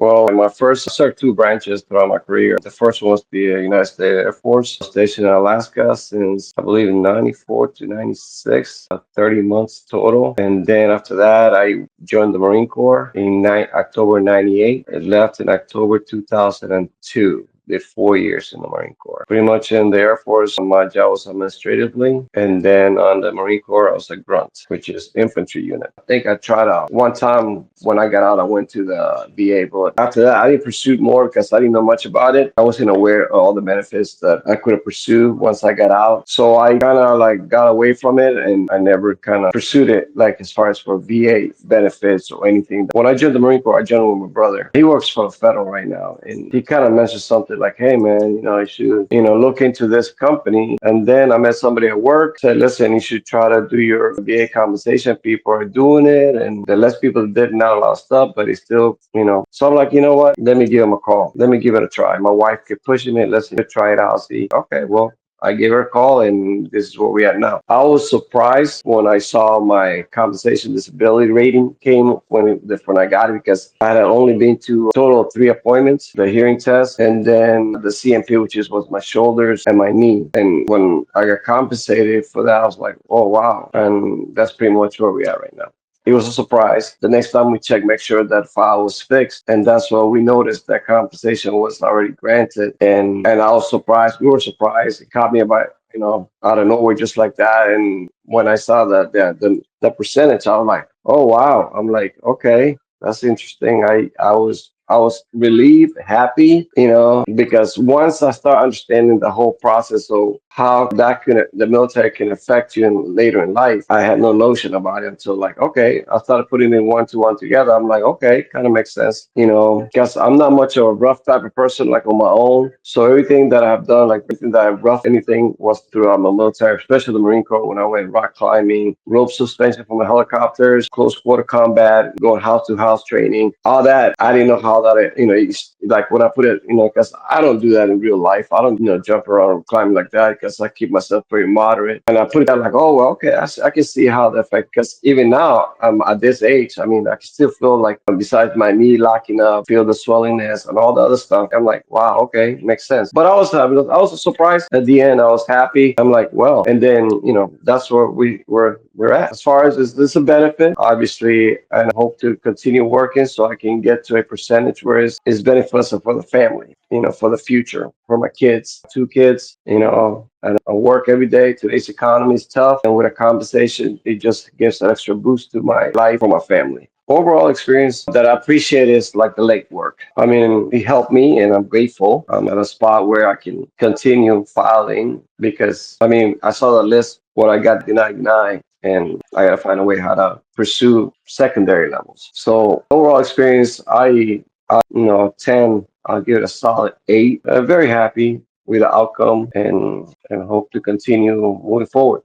Well, my first, I served two branches throughout my career. The first one was the United States Air Force, stationed in Alaska since I believe 94 to 96, 30 months total. And then after that, I joined the Marine Corps in October 98. I left in October 2002. Did 4 years in the Marine Corps. Pretty much in the Air Force, my job was administratively, and then on the Marine Corps, I was a grunt, which is infantry unit. I think I tried out one time when I got out. I went to the VA, but after that, I didn't pursue more because I didn't know much about it. I wasn't aware of all the benefits that I could have pursued once I got out. So I kind of like got away from it, and I never kind of pursued it like as far as for VA benefits or anything. When I joined the Marine Corps, I joined with my brother. He works for the federal right now, and he kind of mentioned something like, "Hey, man, you should, look into this company." And then I met somebody at work, said, "Listen, you should try to do your VA compensation. People are doing it, and the less people did, not a lot of stuff, but it's still. So I'm like, you know what? Let me give him a call. Let me give it a try." My wife kept pushing me. Let's try it out. See, okay, well, I gave her a call, and this is where we are now. I was surprised when I saw my compensation disability rating came when I got it, because I had only been to a total of three appointments: the hearing test, and then the CMP, which was my shoulders and my knee. And when I got compensated for that, I was like, oh wow! And that's pretty much where we are right now. It was a surprise. The next time we checked, make sure that file was fixed, and that's when we noticed that compensation was already granted. And I was surprised. We were surprised. It caught me out of nowhere, just like that. And when I saw that the percentage, I was like, oh wow. I'm like, okay, that's interesting. I was relieved, happy, because once I start understanding the whole process of how the military can affect you later in life, I had no notion about it until, like, okay, I started putting in one to one together. I'm like, okay, kind of makes sense, because I'm not much of a rough type of person, like on my own. So everything that I've done, like everything that I've roughed anything, was throughout my military, especially the Marine Corps, when I went rock climbing, rope suspension from the helicopters, close quarter combat, going house to house training, all that. I didn't know how that, it's like when I put it, because I don't do that in real life. I don't, jump around and climb like that, because I keep myself pretty moderate. And I put it out like, oh, well, okay, I can see how that affects, because even now, I'm at this age, I mean, I can still feel like, besides my knee locking up, feel the swellingness and all the other stuff. I'm like, wow, okay, makes sense. But I was surprised at the end. I was happy. I'm like, well, and then, that's where we're at. As far as, is this a benefit? Obviously, and I hope to continue working so I can get to a percentage where it's beneficial for the family, for the future, for my kids, two kids, and I work every day. Today's economy is tough, and with a compensation, it just gives an extra boost to my life, for my family. Overall experience that I appreciate is like the late work. I mean, it helped me, and I'm grateful. I'm at a spot where I can continue filing, because, I mean, I saw the list when I got denied, and I got to find a way how to pursue secondary levels. So overall experience, 10, I'll give it a solid 8. Very happy with the outcome, and hope to continue moving forward.